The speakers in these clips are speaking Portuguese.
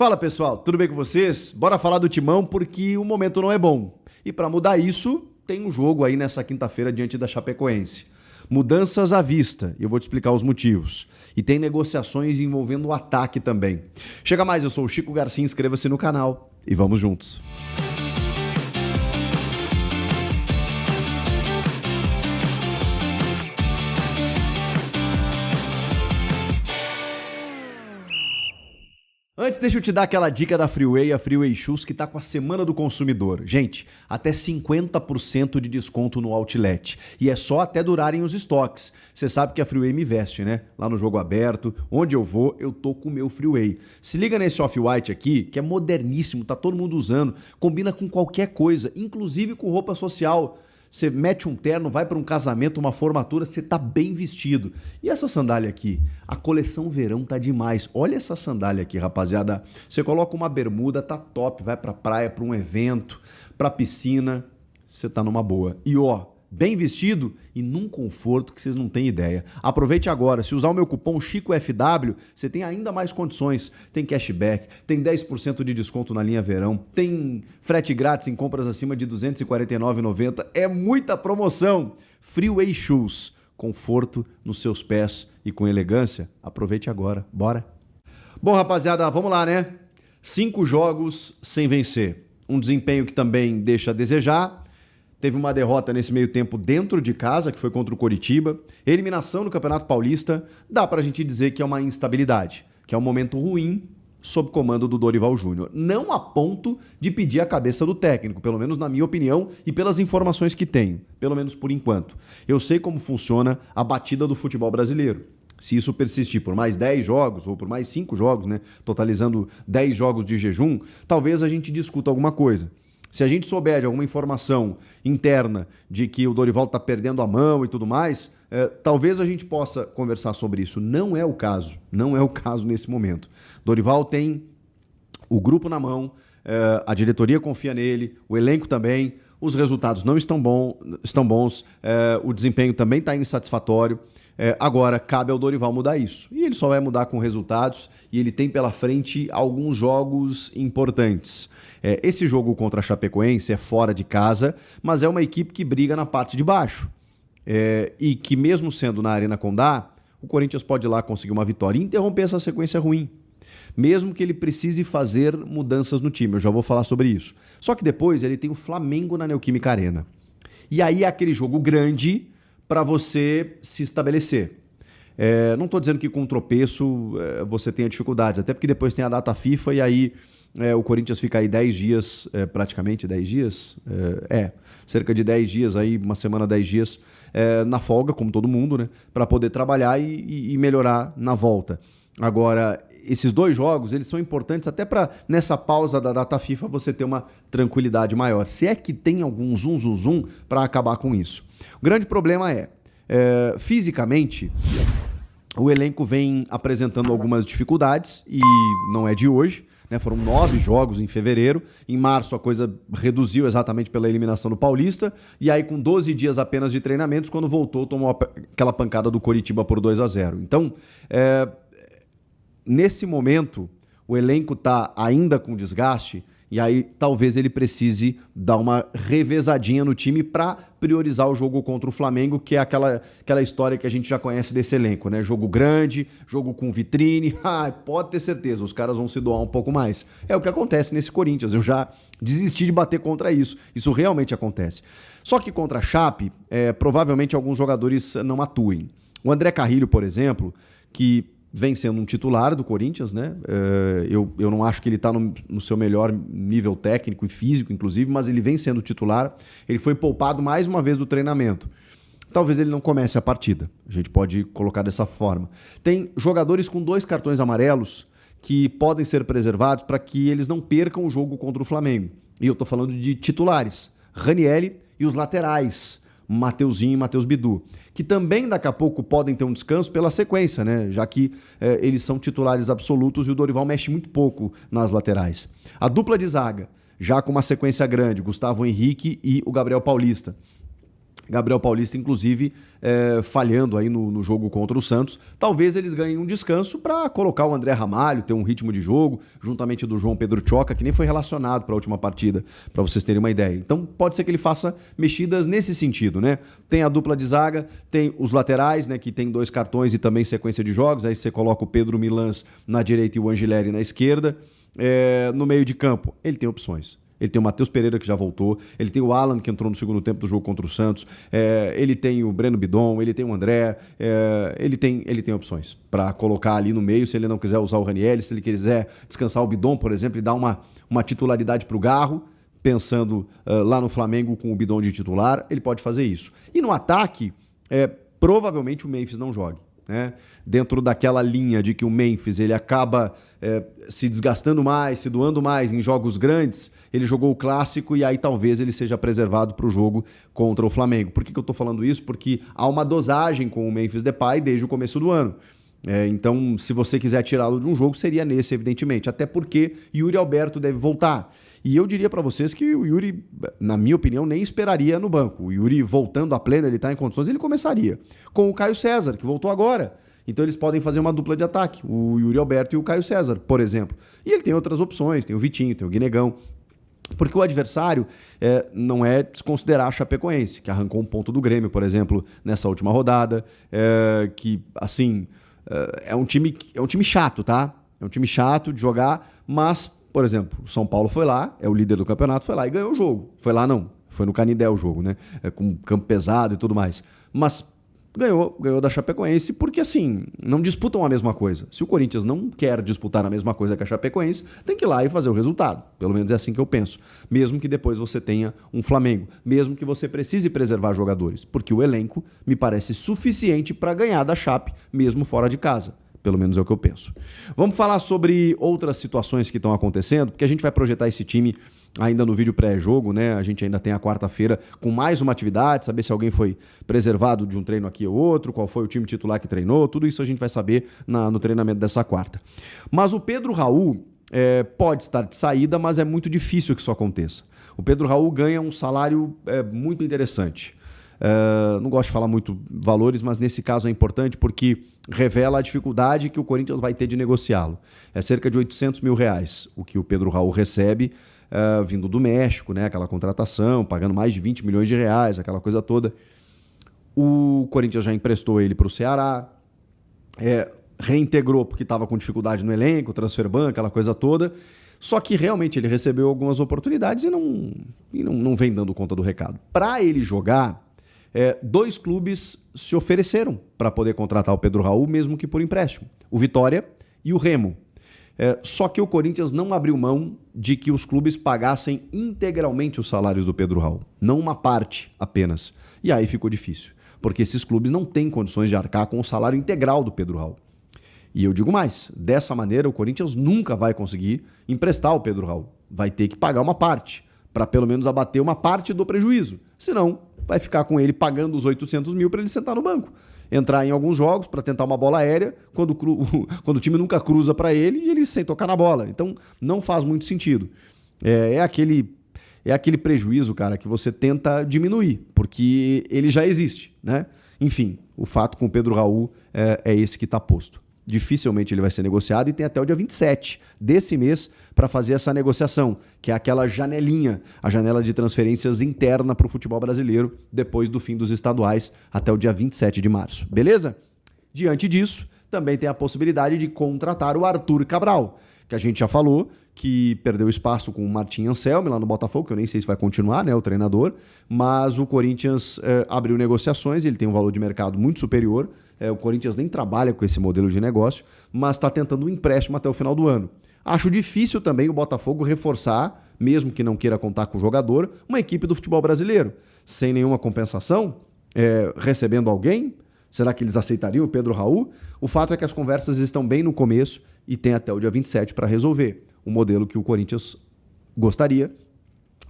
Fala pessoal, tudo bem com vocês? Bora falar do Timão porque o momento não é bom. E para mudar isso, tem um jogo aí nessa quinta-feira diante da Chapecoense. Mudanças à vista, e eu vou te explicar os motivos. E tem negociações envolvendo o ataque também. Chega mais, eu sou o Chico Garcia, inscreva-se no canal e vamos juntos. Antes, deixa eu te dar aquela dica da Freeway, a Freeway Shoes, que tá com a Semana do Consumidor. Gente, até 50% de desconto no Outlet. E é só até durarem os estoques. Você sabe que a Freeway me veste, né? Lá no Jogo Aberto, onde eu vou, eu tô com o meu Freeway. Se liga nesse Off-White aqui, que é moderníssimo, tá todo mundo usando, combina com qualquer coisa, inclusive com roupa social. Você mete um terno, vai para um casamento, uma formatura, você tá bem vestido. E essa sandália aqui? A coleção verão tá demais. Olha essa sandália aqui, rapaziada. Você coloca uma bermuda, tá top. Vai pra praia, para um evento, pra piscina. Você tá numa boa. E ó, bem vestido e num conforto que vocês não têm ideia. Aproveite agora. Se usar o meu cupom CHICOFW, você tem ainda mais condições. Tem cashback, tem 10% de desconto na linha verão, tem frete grátis em compras acima de R$ 249,90. É muita promoção. Freeway Shoes. Conforto nos seus pés e com elegância. Aproveite agora. Bora? Bom, rapaziada, vamos lá, né? 5 jogos sem vencer. Um desempenho que também deixa a desejar. Teve uma derrota nesse meio tempo dentro de casa, que foi contra o Coritiba. Eliminação no Campeonato Paulista, dá pra gente dizer que é uma instabilidade, que é um momento ruim sob comando do Dorival Júnior. Não a ponto de pedir a cabeça do técnico, pelo menos na minha opinião e pelas informações que tenho, pelo menos por enquanto. Eu sei como funciona a batida do futebol brasileiro. Se isso persistir por mais 10 jogos, ou por mais 5 jogos, né, totalizando 10 jogos de jejum, talvez a gente discuta alguma coisa. Se a gente souber de alguma informação interna de que o Dorival está perdendo a mão e tudo mais, talvez a gente possa conversar sobre isso. Não é o caso. Não é o caso nesse momento. Dorival tem o grupo na mão, a diretoria confia nele, o elenco também, os resultados não estão bons, o desempenho também está insatisfatório. Agora, cabe ao Dorival mudar isso. E ele só vai mudar com resultados e ele tem pela frente alguns jogos importantes. Esse jogo contra a Chapecoense é fora de casa, mas é uma equipe que briga na parte de baixo. E que mesmo sendo na Arena Condá, o Corinthians pode ir lá conseguir uma vitória e interromper essa sequência ruim. Mesmo que ele precise fazer mudanças no time, eu já vou falar sobre isso. Só que depois ele tem o Flamengo na Neoquímica Arena. E aí é aquele jogo grande para você se estabelecer. Não estou dizendo que com tropeço você tenha dificuldades, até porque depois tem a data FIFA e aí o Corinthians fica aí 10 dias, praticamente 10 dias, cerca de 10 dias, aí, uma semana, 10 dias na folga, como todo mundo, né, para poder trabalhar e melhorar na volta. Agora, esses 2 jogos, eles são importantes até para, nessa pausa da data FIFA, você ter uma tranquilidade maior. Se é que tem algum zum para acabar com isso. O grande problema fisicamente, o elenco vem apresentando algumas dificuldades e não é de hoje. Foram 9 jogos em fevereiro. Em março a coisa reduziu exatamente pela eliminação do Paulista. E aí com 12 dias apenas de treinamentos, quando voltou, tomou aquela pancada do Coritiba por 2-0. Então, nesse momento, o elenco está ainda com desgaste e aí talvez ele precise dar uma revezadinha no time para priorizar o jogo contra o Flamengo, que é aquela história que a gente já conhece desse elenco, né? Jogo grande, jogo com vitrine, pode ter certeza, os caras vão se doar um pouco mais. É o que acontece nesse Corinthians, eu já desisti de bater contra isso, isso realmente acontece. Só que contra a Chape, provavelmente alguns jogadores não atuem. O André Carrilho, por exemplo, que vem sendo um titular do Corinthians, né? Eu não acho que ele está no seu melhor nível técnico e físico, inclusive, mas ele vem sendo titular. Ele foi poupado mais uma vez do treinamento. Talvez ele não comece a partida. A gente pode colocar dessa forma. Tem jogadores com 2 cartões amarelos que podem ser preservados para que eles não percam o jogo contra o Flamengo. E eu estou falando de titulares. Ranieri e os laterais. Mateuzinho e Matheus Bidu, que também daqui a pouco podem ter um descanso pela sequência, né? Já que eles são titulares absolutos e o Dorival mexe muito pouco nas laterais. A dupla de zaga, já com uma sequência grande, Gustavo Henrique e o Gabriel Paulista. Gabriel Paulista, inclusive, falhando aí no jogo contra o Santos. Talvez eles ganhem um descanso para colocar o André Ramalho, ter um ritmo de jogo, juntamente do João Pedro Tchoca, que nem foi relacionado para a última partida, para vocês terem uma ideia. Então pode ser que ele faça mexidas nesse sentido, né? Tem a dupla de zaga, tem os laterais, né, que tem 2 cartões e também sequência de jogos. Aí você coloca o Pedro Milans na direita e o Angileri na esquerda. No meio de campo, ele tem opções. Ele tem o Matheus Pereira, que já voltou. Ele tem o Alan, que entrou no segundo tempo do jogo contra o Santos. Ele tem o Breno Bidon, ele tem o André. Ele tem opções para colocar ali no meio, se ele não quiser usar o Raniel, se ele quiser descansar o Bidon, por exemplo, e dar uma titularidade para o Garro, pensando lá no Flamengo com o Bidon de titular, ele pode fazer isso. E no ataque, provavelmente o Memphis não jogue. Né? Dentro daquela linha de que o Memphis ele acaba se desgastando mais, se doando mais em jogos grandes, ele jogou o clássico e aí talvez ele seja preservado para o jogo contra o Flamengo. Por que eu estou falando isso? Porque há uma dosagem com o Memphis Depay desde o começo do ano. Então, se você quiser tirá-lo de um jogo, seria nesse, evidentemente. Até porque Yuri Alberto deve voltar. E eu diria para vocês que o Yuri, na minha opinião, nem esperaria no banco. O Yuri voltando a pleno, ele está em condições, ele começaria. Com o Caio César, que voltou agora. Então eles podem fazer uma dupla de ataque, o Yuri Alberto e o Caio César, por exemplo. E ele tem outras opções, tem o Vitinho, tem o Guinegão. Porque o adversário não é desconsiderar a Chapecoense, que arrancou um ponto do Grêmio, por exemplo, nessa última rodada, que, assim, é um time chato, tá? É um time chato de jogar, mas, por exemplo, o São Paulo foi lá, é o líder do campeonato, foi lá e ganhou o jogo. Foi lá não, foi no Canindé o jogo, né? Com campo pesado e tudo mais. Mas ganhou da Chapecoense porque, assim, não disputam a mesma coisa. Se o Corinthians não quer disputar a mesma coisa que a Chapecoense, tem que ir lá e fazer o resultado. Pelo menos é assim que eu penso. Mesmo que depois você tenha um Flamengo. Mesmo que você precise preservar jogadores. Porque o elenco me parece suficiente para ganhar da Chape, mesmo fora de casa. Pelo menos é o que eu penso. Vamos falar sobre outras situações que estão acontecendo, porque a gente vai projetar esse time ainda no vídeo pré-jogo, né? A gente ainda tem a quarta-feira com mais uma atividade, saber se alguém foi preservado de um treino aqui ou outro, qual foi o time titular que treinou, tudo isso a gente vai saber no treinamento dessa quarta. Mas o Pedro Raul pode estar de saída, mas é muito difícil que isso aconteça. O Pedro Raul ganha um salário muito interessante. Não gosto de falar muito valores, mas nesse caso é importante porque revela a dificuldade que o Corinthians vai ter de negociá-lo. É cerca de R$800 mil o que o Pedro Raul recebe vindo do México, né? Aquela contratação, pagando mais de R$20 milhões, aquela coisa toda. O Corinthians já emprestou ele para o Ceará, reintegrou porque estava com dificuldade no elenco, transfer ban, aquela coisa toda. Só que realmente ele recebeu algumas oportunidades e não vem dando conta do recado. Para ele jogar, 2 clubes se ofereceram para poder contratar o Pedro Raul, mesmo que por empréstimo. O Vitória e o Remo. Só que o Corinthians não abriu mão de que os clubes pagassem integralmente os salários do Pedro Raul, não uma parte apenas. E aí ficou difícil, porque esses clubes não têm condições de arcar com o salário integral do Pedro Raul. E eu digo mais, dessa maneira o Corinthians nunca vai conseguir emprestar o Pedro Raul. Vai ter que pagar uma parte, para pelo menos abater uma parte do prejuízo. Senão, vai ficar com ele pagando os R$800 mil para ele sentar no banco. Entrar em alguns jogos para tentar uma bola aérea, quando o time nunca cruza para ele e ele sem tocar na bola. Então, não faz muito sentido. É aquele prejuízo, cara, que você tenta diminuir, porque ele já existe, né? Enfim, o fato com o Pedro Raul é esse que está posto. Dificilmente ele vai ser negociado e tem até o dia 27 desse mês para fazer essa negociação, que é aquela janelinha, a janela de transferências interna para o futebol brasileiro, depois do fim dos estaduais, até o dia 27 de março. Beleza? Diante disso, também tem a possibilidade de contratar o Arthur Cabral, que a gente já falou, que perdeu espaço com o Martim Anselmi lá no Botafogo, que eu nem sei se vai continuar, né, o treinador, mas o Corinthians abriu negociações, ele tem um valor de mercado muito superior, o Corinthians nem trabalha com esse modelo de negócio, mas está tentando um empréstimo até o final do ano. Acho difícil também o Botafogo reforçar, mesmo que não queira contar com o jogador, uma equipe do futebol brasileiro, sem nenhuma compensação, recebendo alguém. Será que eles aceitariam o Pedro Raul? O fato é que as conversas estão bem no começo e tem até o dia 27 para resolver. O modelo que o Corinthians gostaria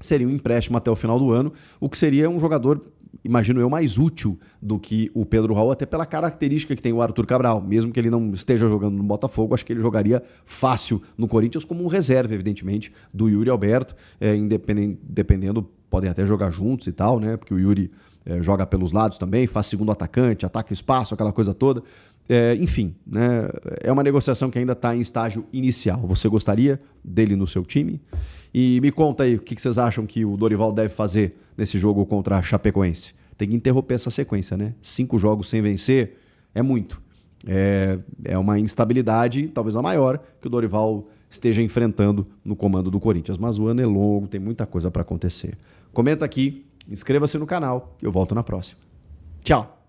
seria um empréstimo até o final do ano, o que seria um jogador, imagino eu, mais útil do que o Pedro Raul, até pela característica que tem o Arthur Cabral. Mesmo que ele não esteja jogando no Botafogo, acho que ele jogaria fácil no Corinthians como um reserva, evidentemente, do Yuri Alberto, dependendo, podem até jogar juntos e tal, né? Porque o Yuri joga pelos lados também, faz segundo atacante, ataca espaço, aquela coisa toda. Enfim, né, é uma negociação que ainda está em estágio inicial. Você gostaria dele no seu time? E me conta aí o que vocês acham que o Dorival deve fazer nesse jogo contra a Chapecoense. Tem que interromper essa sequência, né? 5 jogos sem vencer é muito. É uma instabilidade, talvez a maior, que o Dorival esteja enfrentando no comando do Corinthians. Mas o ano é longo, tem muita coisa para acontecer. Comenta aqui, inscreva-se no canal e eu volto na próxima. Tchau!